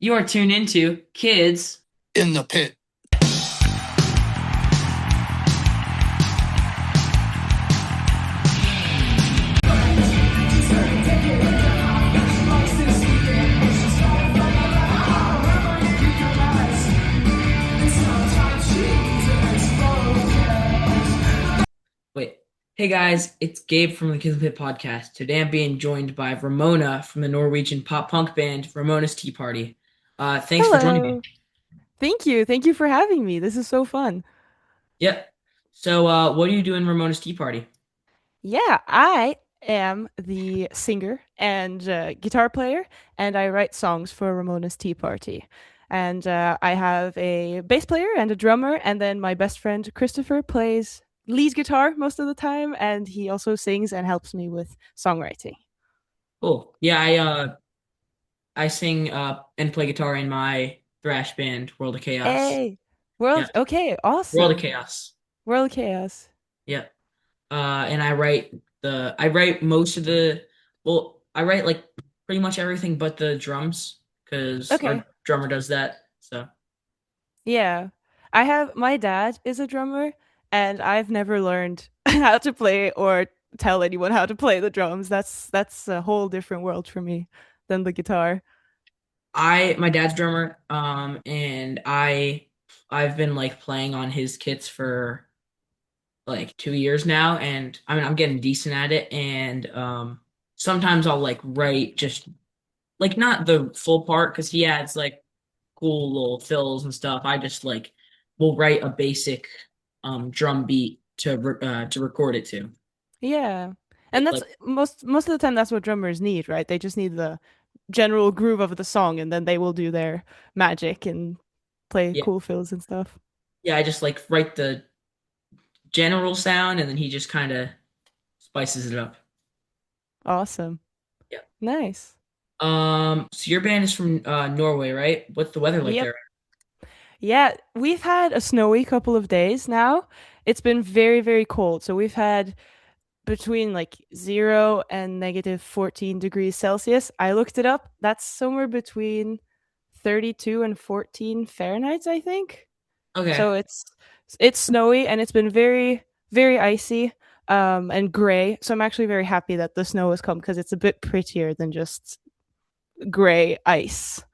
You are tuned into Kids. In the pit. Wait. Hey guys, it's Gabe from the Kids in the Pit podcast. Today I'm being joined by Ramona from the Norwegian pop punk band Ramona's Tea Party. Thanks for joining me. Hello. Thank you. Thank you for having me. This is so fun. Yep. So, what do you do in Ramona's Tea Party? Yeah, I am the singer and guitar player, and I write songs for Ramona's Tea Party. And I have a bass player and a drummer, and then my best friend Christopher plays lead guitar most of the time, and he also sings and helps me with songwriting. Cool. Yeah, I sing and play guitar in my thrash band, World of Chaos. Hey, Yeah, okay, World of awesome. Chaos. World Chaos. Yeah. And I write most of the well, I write like pretty much everything but the drums because Okay. our drummer does that. So Yeah. I have my dad is a drummer and I've never learned how to play or tell anyone how to play the drums. That's a whole different world for me than the guitar. my dad's drummer, and I've been like playing on his kits for like 2 years now, and I mean I'm getting decent at it, and sometimes I'll like write just like not the full part because he adds like cool little fills and stuff. I just like will write a basic drum beat to record it to. Yeah. And that's Like most of the time that's what drummers need, right? They just need the general groove of the song and then they will do their magic and play yeah, cool fills and stuff. yeah, I just like write the general sound and then he just kind of spices it up. Awesome. Yeah. Nice. So your band is from Norway, right? What's the weather like Yep. there? Yeah, we've had a snowy couple of days now. It's been very, very cold. So we've had between like 0 and negative 14 degrees Celsius. I looked it up. That's somewhere between 32 and 14 Fahrenheit, I think. Okay. So it's snowy and it's been very, very icy and gray. So I'm actually very happy that the snow has come because it's a bit prettier than just gray ice.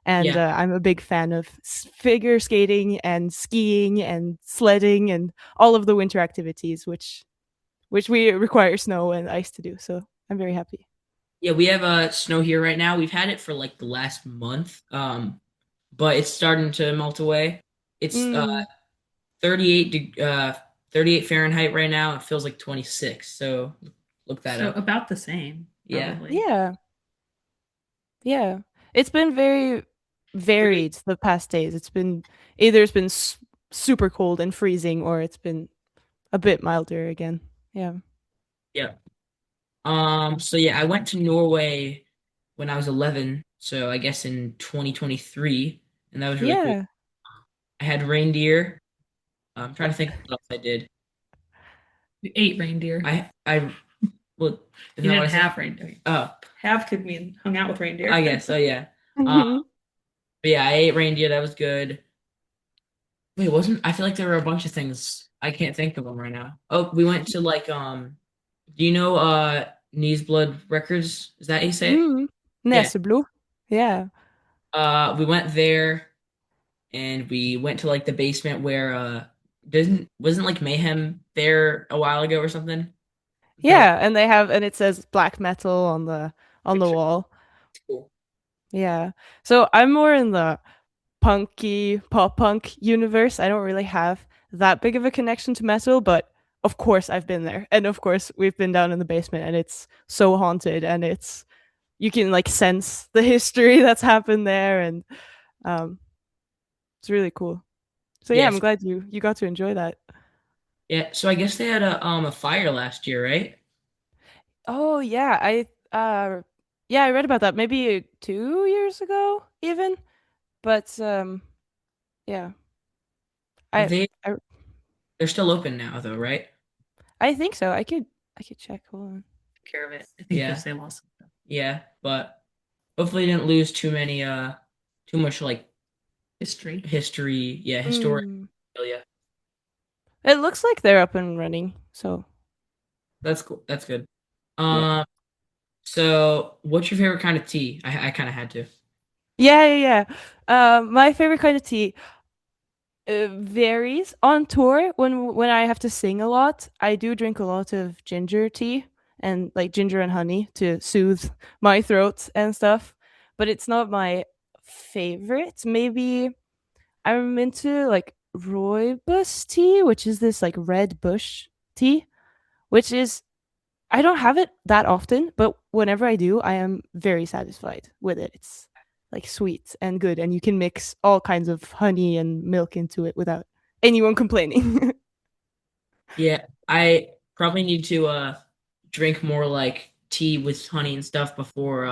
And Yeah. I'm a big fan of figure skating and skiing and sledding and all of the winter activities, which we require snow and ice to do. So I'm very happy. Yeah, we have snow here right now. We've had it for like the last month. But it's starting to melt away. It's Mm. 38 38 Fahrenheit right now. It feels like 26. So look that So up. about the same, Yeah. probably. Yeah, yeah. It's been very Very varied the past days. It's been super cold and freezing, or it's been a bit milder again. Yeah. yeah. So yeah, I went to Norway when I was 11, so I guess in 2023, and that was really cool. Yeah. I had reindeer. I'm trying to think what else I did. You ate reindeer. I well, isn't You that what I didn't said? have reindeer. Oh, Have could mean hung out with I reindeer. guess. Oh yeah. Um, Hmm. but yeah, I ate reindeer. That was good. Wait, wasn't I feel like there were a bunch of things. I can't think of them right now. Oh, we went to like do you know Knees Blood Records? Is that how you say it? Mm. Yeah. Näseblo. Yeah. We went there and we went to like the basement where didn't wasn't like Mayhem there a while ago or something? I'm trying to Yeah, and it says black metal on the picture. wall. It's cool. Yeah. So I'm more in the punky pop punk universe. I don't really have that big of a connection to metal, but of course I've been there. And of course we've been down in the basement and it's so haunted and it's you can like sense the history that's happened there and um it's really cool. So yeah, I'm Yes. glad you got to enjoy that. Yeah. So I guess they had a fire last year, right? Oh yeah, I read about that maybe 2 years ago even. But yeah. Are I they I they're still open now though, right? I think so. I could check. Hold on. Care of it. I think Yeah. because they lost. Yeah. But hopefully they didn't lose too many too much like History. history. Yeah, historic. Mm. Yeah, It looks like they're up and running. So that's cool. That's good. yeah. Um, so what's your favorite kind of tea? I kind of had to. Yeah. My favorite kind of tea varies on tour. When I have to sing a lot, I do drink a lot of ginger tea and like ginger and honey to soothe my throat and stuff. But it's not my favorite. Maybe I'm into like rooibos tea, which is this like red bush tea, which is I don't have it that often, but whenever I do, I am very satisfied with it. It's like sweet and good, and you can mix all kinds of honey and milk into it without anyone complaining. Yeah, I probably need to drink more like tea with honey and stuff before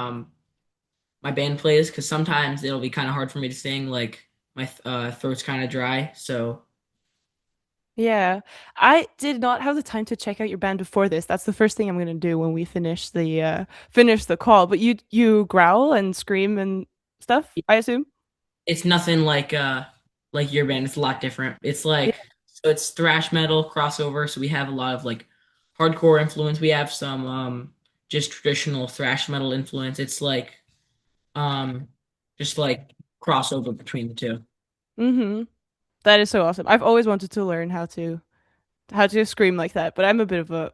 my band plays because sometimes it'll be kind of hard for me to sing. Like my throat's kind of dry. So Yeah. I did not have the time to check out your band before this. That's the first thing I'm going to do when we finish the call. But you growl and scream and stuff, I assume? it's nothing like your band. It's a lot different. It's Yeah. like so it's thrash metal crossover. So we have a lot of like hardcore influence. We have some just traditional thrash metal influence. It's like um just like crossover between the two. Mhm. That is so awesome. I've always wanted to learn how to scream like that, but I'm a bit of a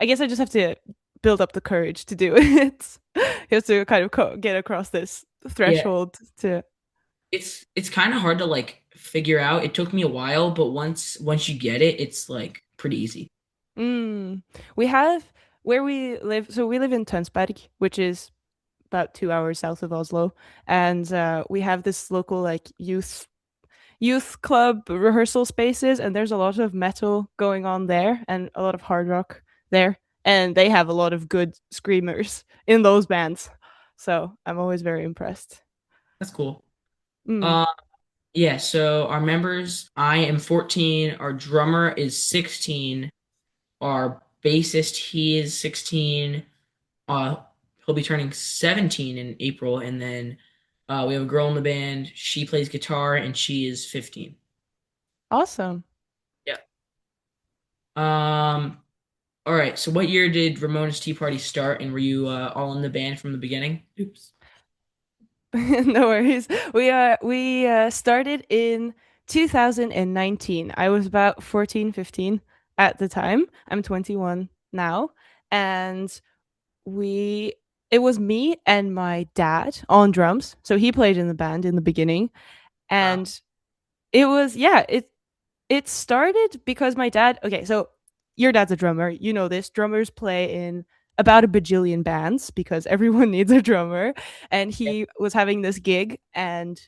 I guess I just have to build up the courage to do it. You have to kind of get across this Yeah, threshold to. it's kind of hard to like figure out. It took me a while, but once you get it, it's like pretty easy. Mm. We have where we live. So we live in Tønsberg, which is about 2 hours south of Oslo, and we have this local like youth club rehearsal spaces, and there's a lot of metal going on there and a lot of hard rock there, and they have a lot of good screamers in those bands. So I'm always very impressed. That's cool. Mm. Uh, yeah, so our members, I am 14, our drummer is 16, our bassist, he is 16, uh, he'll be turning 17 in April, and then we have a girl in the band, she plays guitar, and she is 15. Awesome. Yeah. Um, all right, so what year did Ramona's Tea Party start, and were you all in the band from the beginning? Oops. No worries. We started in 2019. I was about 14, 15 at the time. I'm 21 now, and we it was me and my dad on drums. So he played in the band in the beginning, Wow. and it was yeah, it started because my dad, okay, so your dad's a drummer. You know this. Drummers play in about a bajillion bands because everyone needs a drummer. And he was having this gig, and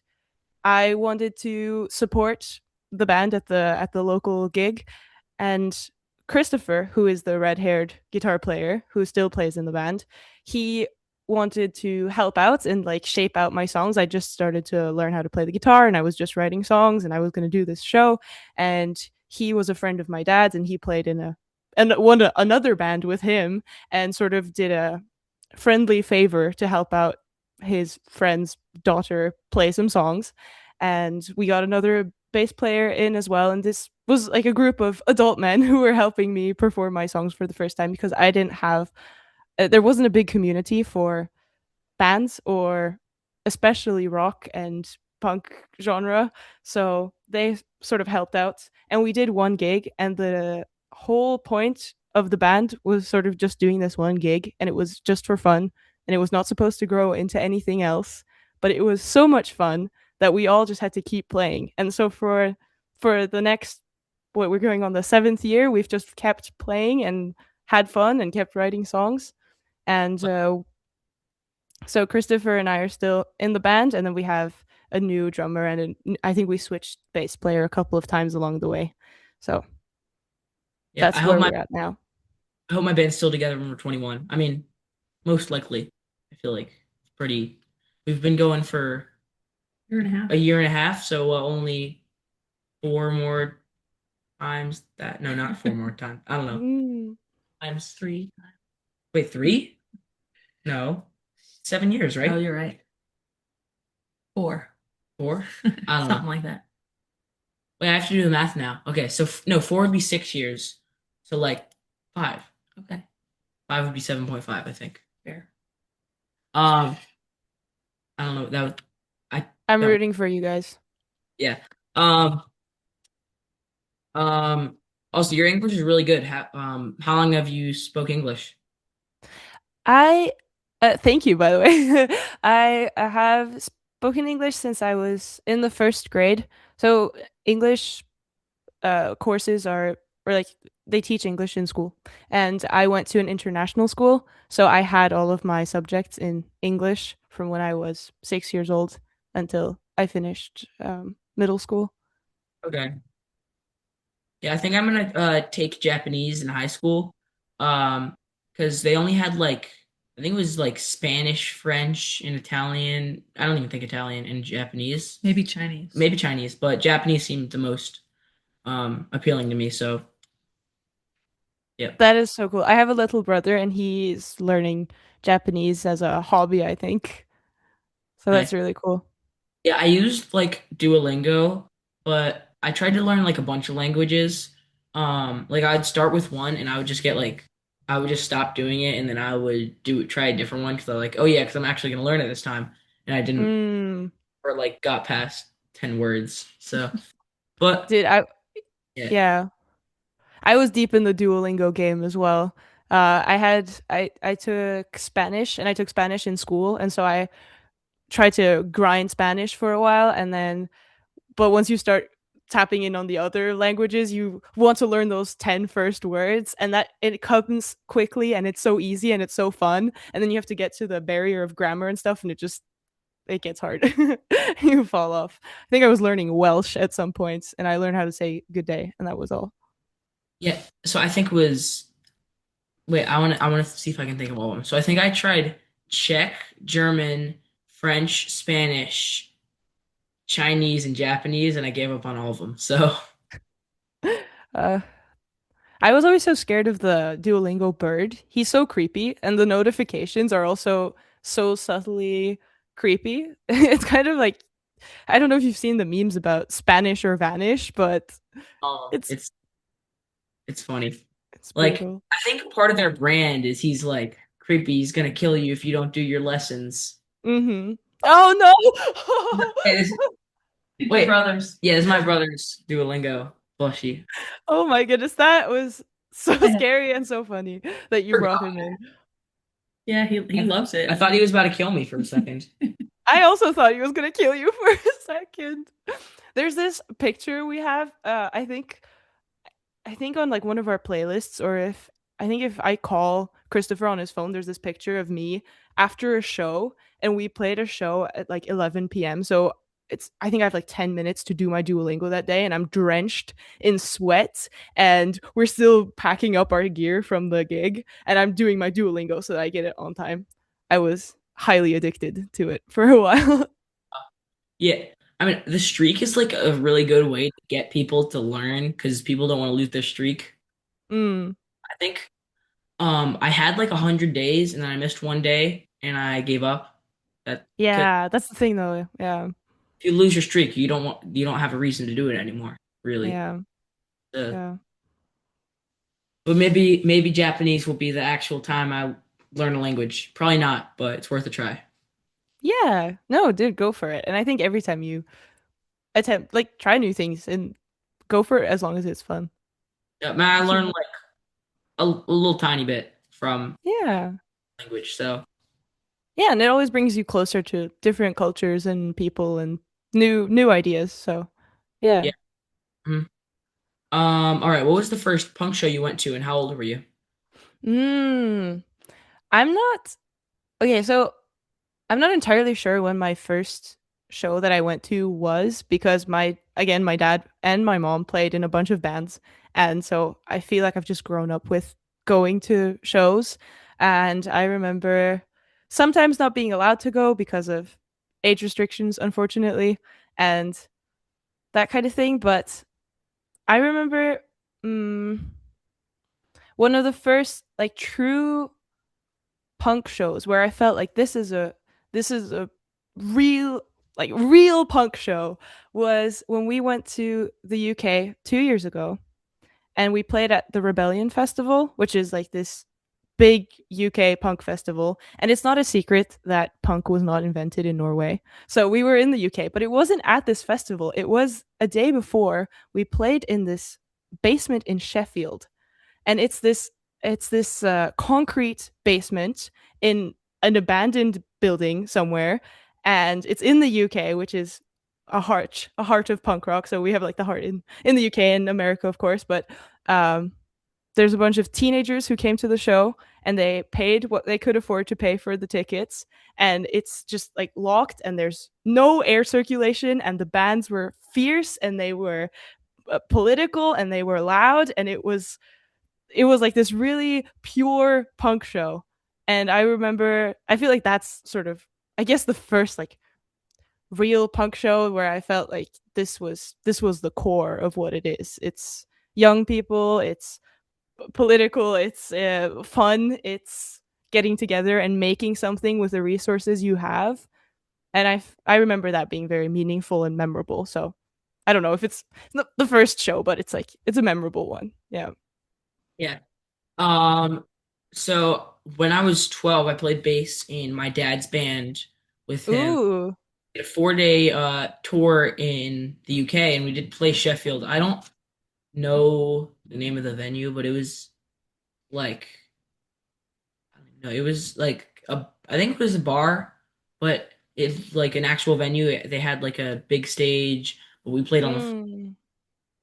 I wanted to support the band at the local gig. And Christopher, who is the red-haired guitar player who still plays in the band, he wanted to help out and like shape out my songs. I just started to learn how to play the guitar, and I was just writing songs, and I was going to do this show. And he was a friend of my dad's, and he played in another band with him, and sort of did a friendly favor to help out his friend's daughter play some songs. And we got another bass player in as well. And this was like a group of adult men who were helping me perform my songs for the first time because I didn't have, there wasn't a big community for bands or especially rock and punk genre. So they sort of helped out. And we did one gig, and the whole point of the band was sort of just doing this one gig, and it was just for fun. And it was not supposed to grow into anything else. But it was so much fun that we all just had to keep playing. And so for the next what we're going on the seventh year, we've just kept playing and had fun and kept writing songs. And so Christopher and I are still in the band, and then we have a new drummer, and I think we switched bass player a couple of times along the way. So Yeah, that's where we're at now. I hope my band's still together when we're 21. I mean, most likely. I feel like it's pretty. We've been going for Year and a half. a year and a half, so only four more times that. No, not four more times. I don't know. Mm. Times three. Wait, three? No, 7 years, Oh, right? you're right. 4. Four? I don't know. Something like that. Wait, I have to do the math now. Okay, so no, four would be 6 years. So like five. Okay. Five would be 7.5, I think. Fair. Um, I don't know. That would I I'm that rooting for you guys. yeah. Um, also your English is really good. How long have you spoke English? I thank you, by the way. I have spoken English since I was in the first grade. So English courses are or like they teach English in school, and I went to an international school, so I had all of my subjects in English from when I was 6 years old until I finished middle school. Okay. Yeah, I think I'm gonna take Japanese in high school. Because they only had like I think it was like Spanish, French, and Italian. I don't even think Italian and Japanese. Maybe Chinese. Maybe Chinese, but Japanese seemed the most appealing to me. So yeah. That is so cool. I have a little brother, and he's learning Japanese as a hobby, I think. So that's Nice. really cool. Yeah, I used like Duolingo, but I tried to learn like a bunch of languages. Like I'd start with one and I would just get like I would just stop doing it and then I would try a different one because I'm like, oh yeah, because I'm actually gonna learn it this time. And I didn't Mm, or like got past 10 words. So but dude, I yeah. yeah. I was deep in the Duolingo game as well. I took Spanish and I took Spanish in school, and so I tried to grind Spanish for a while, and then but once you start tapping in on the other languages, you want to learn those 10 first words, and that it comes quickly and it's so easy and it's so fun, and then you have to get to the barrier of grammar and stuff, and it gets hard. You fall off. I think I was learning Welsh at some points, and I learned how to say good day, and that was all. Yeah. So I think it was wait, I wanna see if I can think of all of them. So I think I tried Czech, German, French, Spanish, Chinese, and Japanese, and I gave up on all of them. So Uh, I was always so scared of the Duolingo bird. He's so creepy, and the notifications are also so subtly creepy. It's kind of like I don't know if you've seen the memes about Spanish or vanish, but it's it's it's funny. it's Like, brutal. I think part of their brand is he's like creepy. He's gonna kill you if you don't do your lessons. Mm-hmm. Oh Hey, no! wait, brothers. Yeah, this is my brother's Duolingo plushie. Oh my goodness, that was so Yeah. scary and so funny that you brought Forgot. him in. Yeah, he loves it. I thought he was about to kill me for a second. I also thought he was gonna kill you for a second. There's this picture we have. I think on like one of our playlists, or if I think if I call Christopher on his phone, there's this picture of me after a show, and we played a show at like 11 p.m. So I think I have like 10 minutes to do my Duolingo that day, and I'm drenched in sweat, and we're still packing up our gear from the gig, and I'm doing my Duolingo so that I get it on time. I was highly addicted to it for a while. Yeah, I mean, the streak is like a really good way to get people to learn because people don't want to lose their streak. Mm, I think I had like 100 days and then I missed one day and I gave up. That because yeah, that's the thing though. Yeah, if you lose your streak, you don't have a reason to do it anymore, really. yeah, Uh, yeah. but maybe Japanese will be the actual time I learn a language. Probably not, but it's worth a try. Yeah, no, dude, go for it. And I think every time you attempt, like, try new things and go for it as long as it's fun. Yeah, man, I Keep learned like a little tiny bit from Yeah. language, so Yeah, and it always brings you closer to different cultures and people and new ideas. So, yeah. yeah. Mhm. All right. What was the first punk show you went to, and how old were you? Mm, I'm not okay, so I'm not entirely sure when my first show that I went to was because my dad and my mom played in a bunch of bands, and so I feel like I've just grown up with going to shows, and I remember sometimes not being allowed to go because of age restrictions, unfortunately, and that kind of thing, but I remember mm, one of the first like true punk shows where I felt like this is a real like real punk show was when we went to the UK 2 years ago and we played at the Rebellion Festival, which is like this big UK punk festival. And it's not a secret that punk was not invented in Norway. So we were in the UK, but it wasn't at this festival. It was a day before we played in this basement in Sheffield. And it's this concrete basement in an abandoned building somewhere, and it's in the UK, which is a heart of punk rock. So we have like the heart in the UK and America, of course, but um, there's a bunch of teenagers who came to the show and they paid what they could afford to pay for the tickets, and it's just like locked and there's no air circulation, and the bands were fierce and they were political and they were loud, and it was like this really pure punk show. And I remember, I feel like that's sort of, I guess, the first like real punk show where I felt like this was the core of what it is. It's young people, it's political, it's fun, it's getting together and making something with the resources you have. And I remember that being very meaningful and memorable. So I don't know if it's not the first show, but it's like it's a memorable one. Yeah. Yeah. Um, so when I was 12, I played bass in my dad's band with him. Ooh. We did a 4-day tour in the UK, and we did play Sheffield. I don't know the name of the venue, but it was like I don't know, it was like I think it was a bar, but it's like an actual venue. They had like a big stage, but we played on the Mm.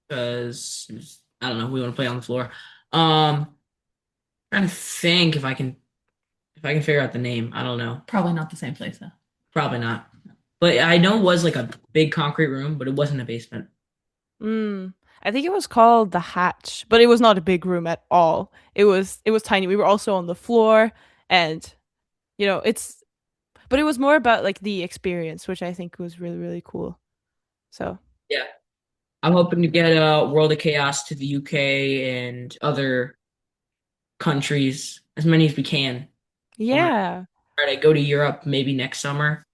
because I don't know, we want to play on the floor. Um, Trying to think if I can figure out the name. I don't know. Probably not the same place though. Probably not. But I know it was like a big concrete room, but it wasn't a basement. Mm. I think it was called the Hatch, but it was not a big room at all. It was tiny. We were also on the floor, and it's but it was more about like the experience, which I think was really really cool. So, Yeah. I'm hoping to get World of Chaos to the UK and other countries, as many as we can. Want to yeah. try to go to Europe maybe next summer.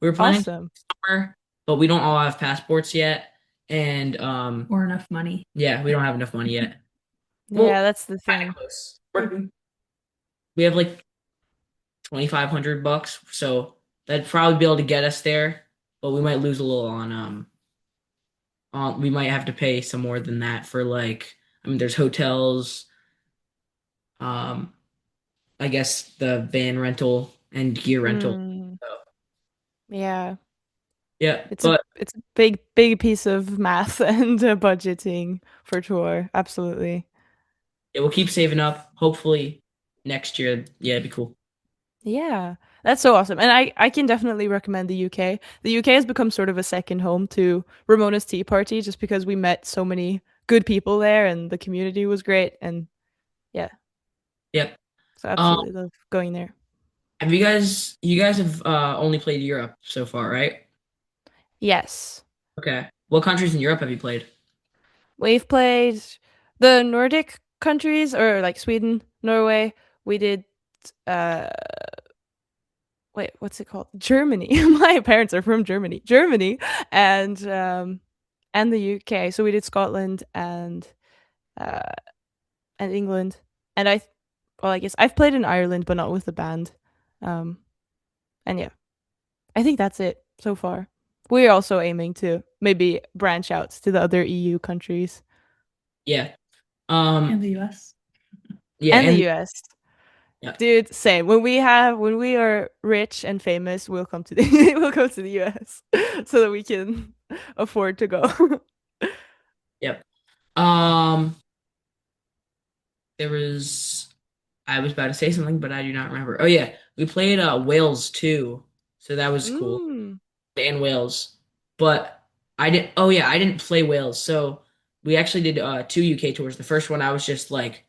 We were planning Awesome. summer, but we don't all have passports yet. And Or enough money. yeah, we don't have enough money yet. Well, Yeah, that's the kind of thing. close. We have like 2,500 bucks, so that'd probably be able to get us there, but we might lose a little on we might have to pay some more than that for like I mean there's hotels, um I guess the van rental and gear rental. Mm. So, Yeah. yeah, It's a but it's a big big piece of math and budgeting for tour. Absolutely. yeah, we'll keep saving up. Hopefully next year, yeah, it'd be cool. Yeah, that's so awesome. And I can definitely recommend the UK. The UK has become sort of a second home to Ramona's Tea Party just because we met so many good people there and the community was great. And yeah, Yep. so Um, absolutely love going there. have you guys have only played Europe so far, right? Yes. Okay. What countries in Europe have you played? We've played the Nordic countries or like Sweden, Norway. We did uh wait, what's it called? Germany. My parents are from Germany. Germany and the UK. So we did Scotland uh and England. And I guess I've played in Ireland but not with the band. Um and yeah, I think that's it so far. We're also aiming to maybe branch out to the other EU countries Yeah. In Um the US. yeah, and the and US. yeah. Dude, same. When we are rich and famous, we'll come to the we'll go to the US so that we can afford to go. Yep. Um there was I was about to say something, but I do not remember. Oh yeah, we played Wales too, so that was cool. Mm. And Wales, but I didn't. Oh yeah, I didn't play Wales. So we actually did two UK tours. The first one I was just like,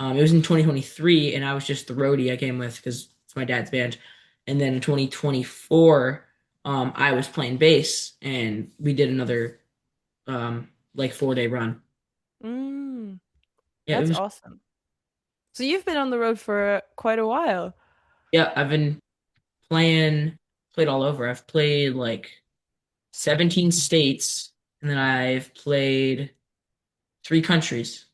it was in 2023, and I was just the roadie I came with because it's my dad's band. And then in 2024, I was playing bass, and we did another like 4-day run. Mm. Yeah, it That's was. awesome. So you've been on the road for quite a while. Yeah, I've been playing, played all over. I've played like. 17 states, and then I've played three countries.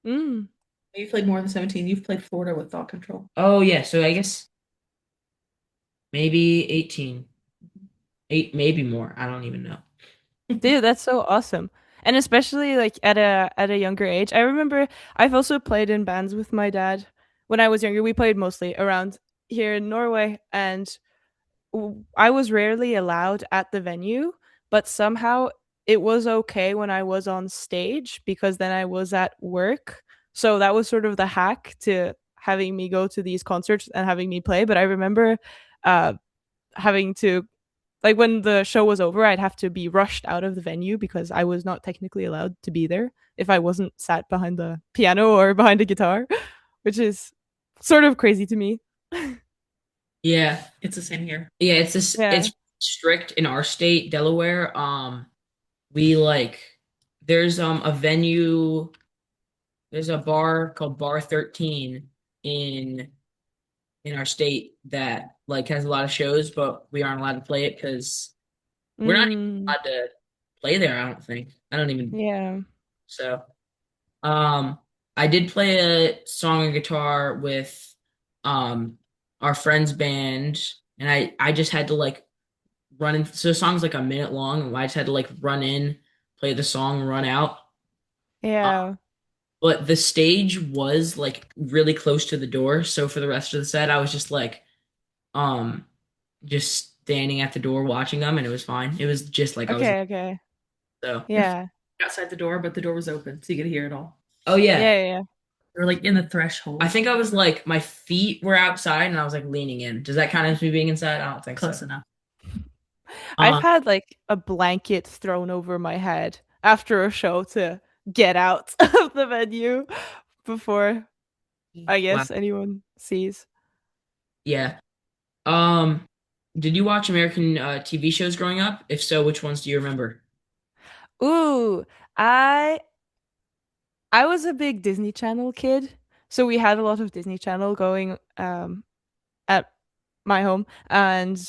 Mm. You played more than 17. You've played Florida with Thought Control. Oh yeah, so I guess maybe 18. Eight, maybe more. I don't even know. Dude, that's so awesome. And especially like at a younger age. I remember I've also played in bands with my dad. When I was younger, we played mostly around here in Norway, and I was rarely allowed at the venue, but somehow it was okay when I was on stage because then I was at work. So that was sort of the hack to having me go to these concerts and having me play. But I remember uh having to, like, when the show was over, I'd have to be rushed out of the venue because I was not technically allowed to be there if I wasn't sat behind the piano or behind a guitar, which is sort of crazy to me. Yeah, It's the same here. yeah. It's Yeah. strict in our state, Delaware. We like there's a venue. There's a bar called Bar 13 in in our state that like has a lot of shows, but we aren't allowed to play it because we're not even Mm, allowed to play there. I don't think. I don't even yeah. so. Um, I did play a song and guitar with um our friend's band, and I just had to like run in. So the song's like a minute long, and I just had to like run in, play the song, run out. Uh, Yeah. but the stage was like really close to the door, so for the rest of the set, I was um just standing at the door watching them, and it was fine. It was just like I was Okay, okay. so. If Yeah. outside the door, but the door was open, so you could hear it all. Oh yeah, Yeah, yeah, yeah. Or like in the I threshold. think I was like my feet were outside and I was like leaning in. Does that count as me being inside? I don't think so. Close enough. I've Um, had like a blanket thrown over my head after a show to get out of the venue before I wow. guess anyone sees. Yeah. Um, did you watch American TV shows growing up? If so, which ones do you remember? Ooh, I I was a big Disney Channel kid, so we had a lot of Disney Channel going at my home, and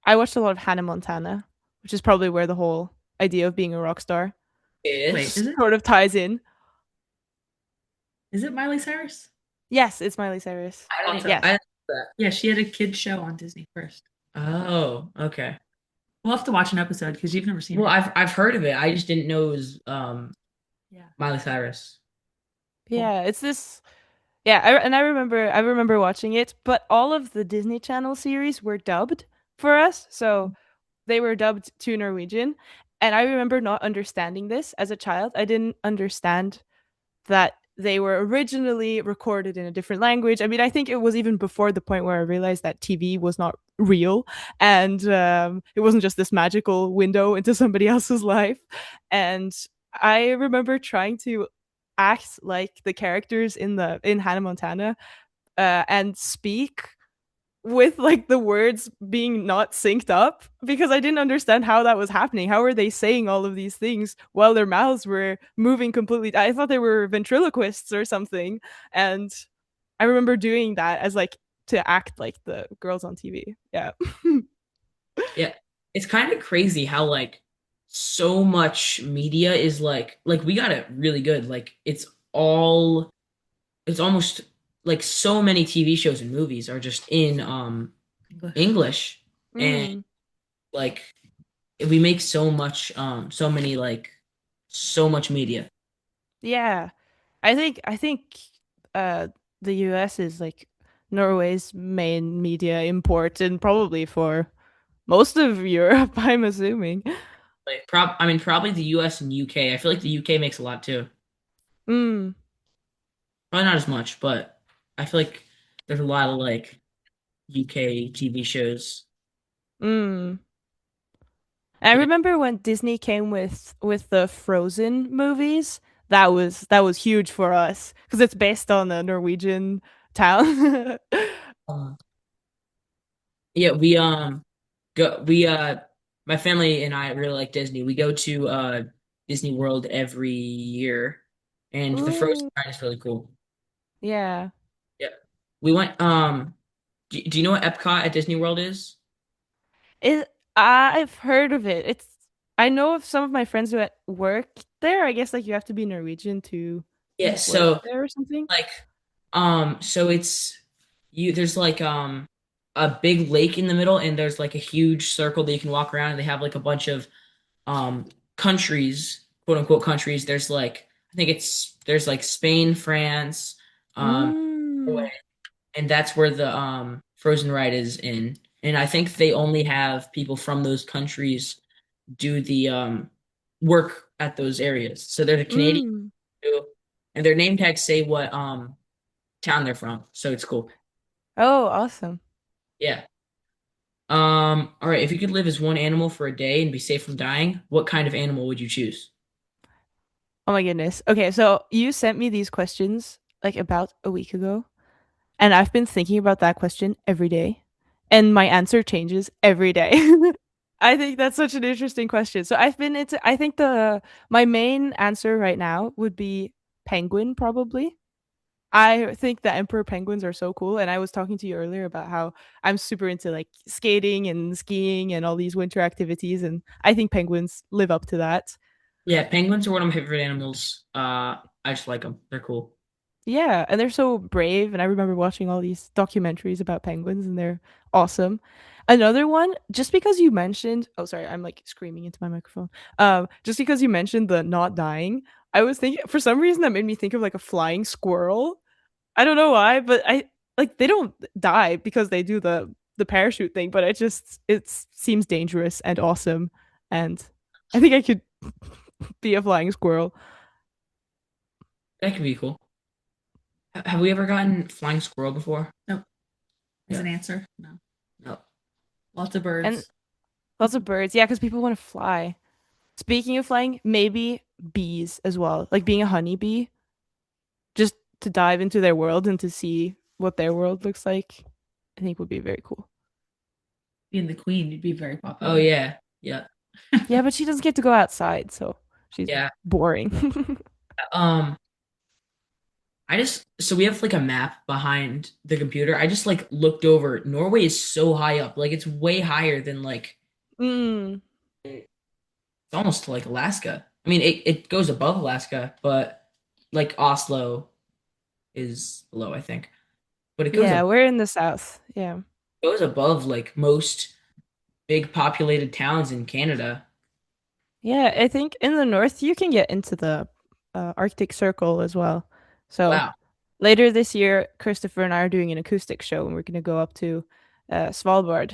I watched a lot of Hannah Montana, which is probably where the whole idea of being a rock star Wait, Yes. sort of ties in. is it Miley Cyrus? Yes, it's Miley Cyrus. I Thought didn't so. I Yes. didn't know that. Yeah, she had a kid show on Disney first. Oh, okay. We'll have to watch an episode because you've never seen Well, it. I've heard of it. I just didn't know it was Yeah. Miley Cyrus. Cool. Yeah, it's this. Yeah, and I remember watching it, but all of the Disney Channel series were dubbed for us, so they were dubbed to Norwegian. And I remember not understanding this as a child. I didn't understand that they were originally recorded in a different language. I mean, I think it was even before the point where I realized that TV was not real and it wasn't just this magical window into somebody else's life. And I remember trying to act like the characters in Hannah Montana and speak with like the words being not synced up because I didn't understand how that was happening. How were they saying all of these things while their mouths were moving completely? I thought they were ventriloquists or something. And I remember doing that as like to act like the girls on TV. Yeah. Yeah. It's kind of crazy how like so much media is like we got it really good. Like it's almost like so many TV shows and movies are just in English. English, and Mm, like we make so much so many like so much media. yeah. I think uh the US is like Norway's main media import and probably for most of Europe, I'm assuming. Like I mean probably the US and UK. I feel like the UK makes a lot too. Mm, Probably not as much, but I feel like there's a lot of like UK TV shows. mm. I Yeah. remember when Disney came with the Frozen movies. That was huge for us because it's based on a Norwegian town. Um, yeah, we my family and I really like Disney. We go to Disney World every year, and the Frozen Ooh, ride is really cool. yeah. Yeah. We went do you know what Epcot at Disney World is? It I've heard of it. It's I know of some of my friends who work there. I guess like you have to be Norwegian to Yeah, work so there or something. like so it's you there's like a big lake in the middle and there's like a huge circle that you can walk around and they have like a bunch of countries, quote unquote countries. There's like I think it's there's like Spain, France, Mm. Norway, and that's where the Frozen ride is in. And I think they only have people from those countries do the work at those areas. So they're the Canadian Mm. too, and their name tags say what town they're from. So it's cool. Oh, awesome. Yeah. All right, if you could live as one animal for a day and be safe from dying, what kind of animal would you choose? Oh my goodness. Okay, so you sent me these questions like about a week ago, and I've been thinking about that question every day, and my answer changes every day. I think that's such an interesting question. So I think the my main answer right now would be penguin probably. I think the emperor penguins are so cool, and I was talking to you earlier about how I'm super into like skating and skiing and all these winter activities, and I think penguins live up to that. Yeah, penguins are one of my favorite animals. I just like them. They're cool. Yeah, and they're so brave, and I remember watching all these documentaries about penguins, and they're awesome. Another one, just because you mentioned, oh sorry, I'm like screaming into my microphone. Just because you mentioned the not dying, I was thinking for some reason that made me think of like a flying squirrel. I don't know why, but I like they don't die because they do the parachute thing, but it seems dangerous and awesome, and I think I could be a flying squirrel. That could be cool. Have we ever gotten flying squirrel before? Nope. Is Yeah. an answer. No. No. Lots of And birds. lots of birds, yeah, because people want to fly. Speaking of flying, maybe bees as well. Like being a honeybee, just to dive into their world and to see what their world looks like, I think would be very cool. Being the queen, you'd be very Oh popular. yeah. Yeah. Yeah, but she doesn't get to go outside, so she's Yeah. boring. Um, I just so we have like a map behind the computer. I just like looked over. Norway is so high up. Like it's way higher than like Mm, it's almost to like Alaska. I mean, it goes above Alaska, but like Oslo is below, I think. But it yeah, we're in the south. Yeah. goes above like most big populated towns in Canada. Yeah, I think in the north you can get into the Arctic Circle as well. So Wow. later this year, Christopher and I are doing an acoustic show, and we're going to go up to Svalbard.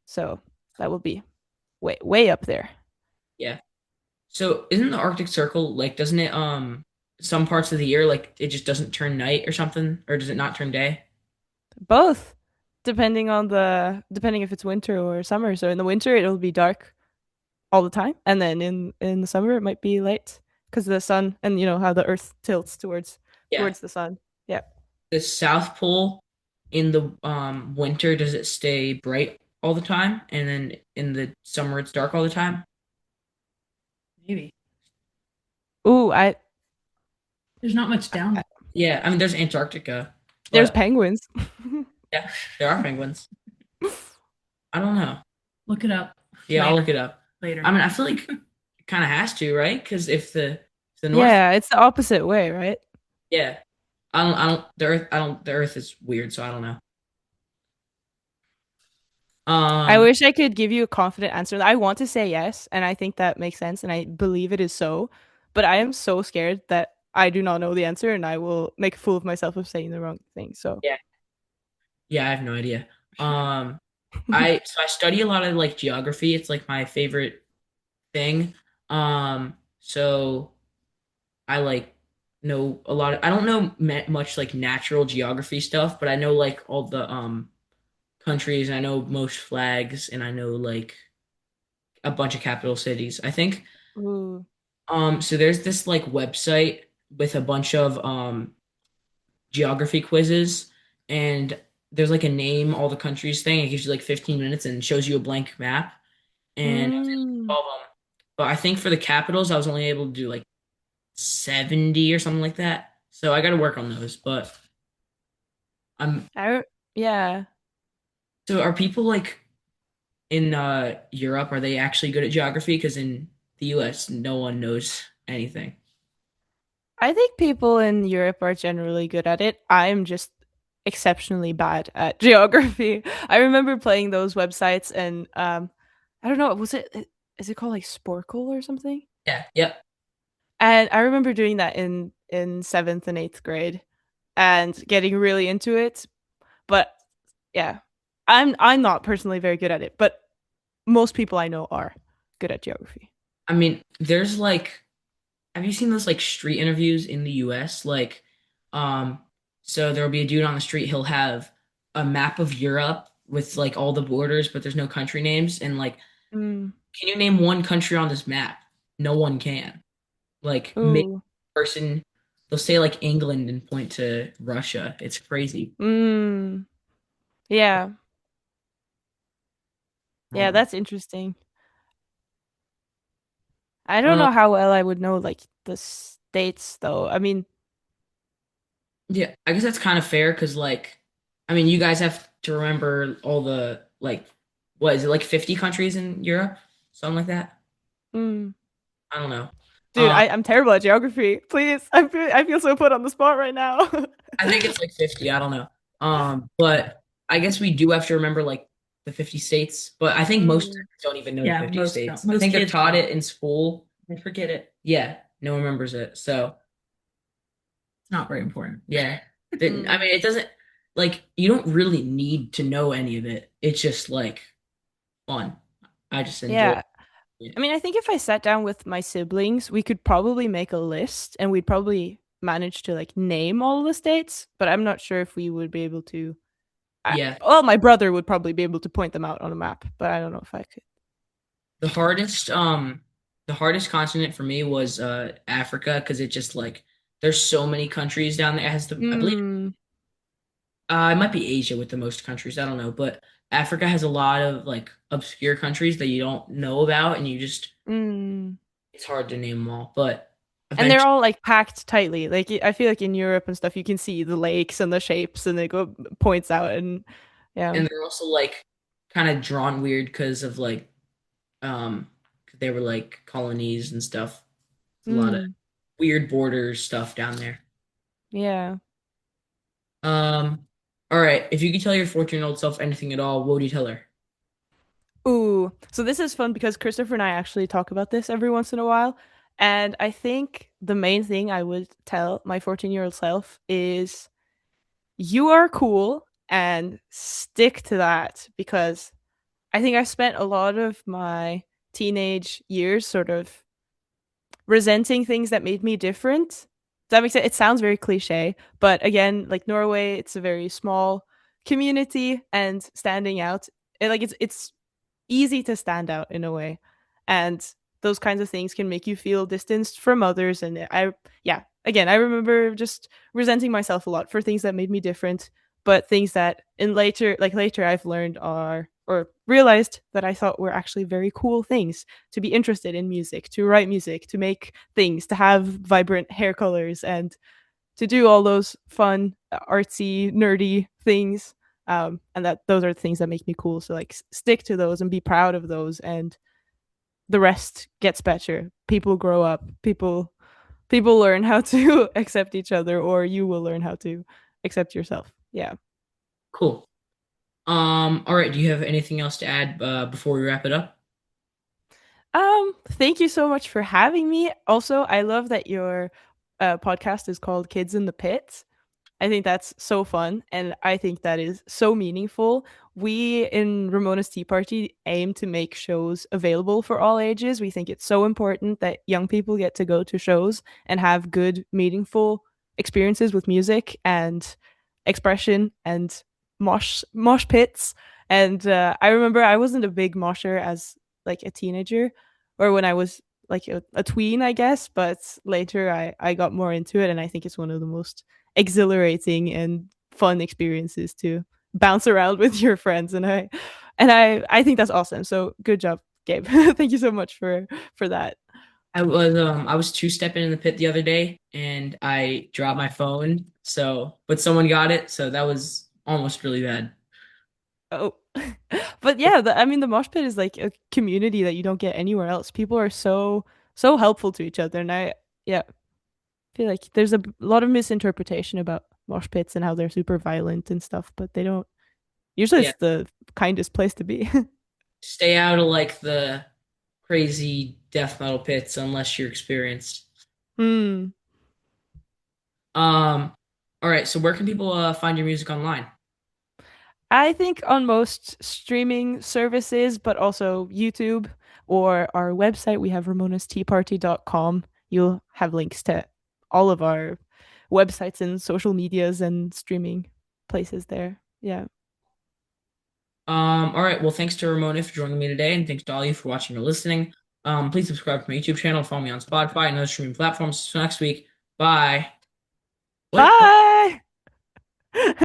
So that will be way up there. Yeah. So isn't the Arctic Circle like doesn't it some parts of the year like it just doesn't turn night or something or does it not turn day? Both, depending if it's winter or summer. So in the winter it'll be dark all the time, and then in the summer it might be light because of the sun and you know how the Earth tilts Yeah. towards the sun. Yeah. The South Pole in the winter does it stay bright all the time and then in the summer it's dark all the time? Maybe. Ooh, I, There's not much I down. Yeah, I mean there's Antarctica, there's but penguins. yeah, there are penguins. I don't know. Look it up Yeah, I'll later. look it up. I Later. mean, I feel like it kind of has to, right? Because if the North, Yeah, it's the opposite way, right? yeah, the Earth is weird, so I don't know. I Um, wish I could give you a confident answer. I want to say yes, and I think that makes sense, and I believe it is so. But I am so scared that I do not know the answer, and I will make a fool of myself of saying the wrong thing. So, yeah, yeah, I have no idea. Um, I study a lot of like geography. It's like my favorite thing. So I like know a lot of, I don't know much like natural geography stuff, but I know like all the countries, I know most flags, and I know like a bunch of capital cities. I think ooh, so there's this like website with a bunch of geography quizzes and there's like a name all the countries thing. It gives you like 15 minutes and shows you a blank map and I was able to mm. solve them. But I think for the capitals I was only able to do like 70 or something like that. So I got to work on those, but I'm Yeah. so are people like in Europe are they actually good at geography? Because in the US, no one knows anything. I think people in Europe are generally good at it. I'm just exceptionally bad at geography. I remember playing those websites and I don't know, is it called like Sporkle or something? Yeah, yep. And I remember doing that in 7th and 8th grade and getting really into it. But yeah, I'm not personally very good at it, but most people I know are good at geography. I mean, there's like, have you seen those like street interviews in the US? Like, um, so there'll be a dude on the street, he'll have a map of Europe with like all the borders, but there's no country names. And like, Mm. can you name one country on this map? No one can. Like, make Ooh. person, they'll say like England and point to Russia. It's crazy. Mm. Yeah. Yeah, Um, that's interesting. I don't uh, know how well I would know like the states though. I mean, yeah, I guess that's kind of fair because like, I mean, you guys have to remember all the like, what is it like 50 countries in Europe? Something like that. mm, I don't know. dude, Um, I'm terrible at geography. Please, I feel so put on the spot right now. I think it's like 50. I don't know. But I guess we do have to remember like the 50 states. But I think most Mm, don't even know the Yeah, 50 most don't. states. I Most think they're kids taught don't. it in school. They forget it. Yeah, no one remembers it. So It's not very important. yeah, I mm, mean, it doesn't like you don't really need to know any of it. It's just like fun. I just enjoy yeah. it. I mean, I think if I sat down with my siblings, we could probably make a list and we'd probably manage to like name all the states, but I'm not sure if we would be able to. Yeah, Well, my brother would probably be able to point them out on a map, but I don't know if I could. the hardest the hardest continent for me was Africa because it just like there's so many countries down there. It has the I believe Mm, it might be Asia with the most countries. I don't know, but Africa has a lot of like obscure countries that you don't know about, and you just mm. it's hard to name them all. But And they're eventually, all like packed tightly. Like I feel like in Europe and stuff, you can see the lakes and the shapes, and they go points out, and yeah. and they're also like kind of drawn weird because of like um they were like colonies and stuff. It's a lot of Mm, weird border stuff down there. yeah. All right. If you could tell your 14-year-old self anything at all, what would you tell her? Ooh, so this is fun because Christopher and I actually talk about this every once in a while, and I think the main thing I would tell my 14-year-old self is you are cool and stick to that because I think I spent a lot of my teenage years sort of resenting things that made me different. Does that make sense? It sounds very cliche, but again, like Norway, it's a very small community and standing out. It's easy to stand out in a way. And those kinds of things can make you feel distanced from others. And yeah, again, I remember just resenting myself a lot for things that made me different, but things that later I've learned are, or realized that I thought were actually very cool things to be interested in music, to write music, to make things, to have vibrant hair colors, and to do all those fun, artsy, nerdy things. And that those are the things that make me cool. So like stick to those and be proud of those, and the rest gets better. People grow up. People learn how to accept each other, or you will learn how to accept yourself. Yeah. Cool. All right. Do you have anything else to add before we wrap it up? Thank you so much for having me. Also, I love that your podcast is called Kids in the Pit. I think that's so fun, and I think that is so meaningful. We in Ramona's Tea Party aim to make shows available for all ages. We think it's so important that young people get to go to shows and have good, meaningful experiences with music and expression and mosh pits. And I remember I wasn't a big mosher as like a teenager, or when I was like a tween, I guess. But later, I got more into it, and I think it's one of the most exhilarating and fun experiences to bounce around with your friends. And I think that's awesome. So good job, Gabe. Thank you so much for that. I was two-stepping in the pit the other day and I dropped my phone. So, but someone got it, so that was almost really bad. Oh, But yeah, I mean, the mosh pit is like a community that you don't get anywhere else. People are so helpful to each other, and yeah, feel like there's a lot of misinterpretation about mosh pits and how they're super violent and stuff, but they don't. Usually, Yeah, it's the kindest place to be. stay out of like the crazy death metal pits unless you're experienced. Hmm. Um, all right, so where can people find your music online? I think on most streaming services, but also YouTube or our website, we have ramonasteaparty.com. You'll have links to all of our websites and social medias and streaming places there. Yeah. All right, well, thanks to Ramona for joining me today, and thanks to all you for watching or listening. Please subscribe to my YouTube channel, follow me on Spotify and other streaming platforms. So next week, bye. What? Bye.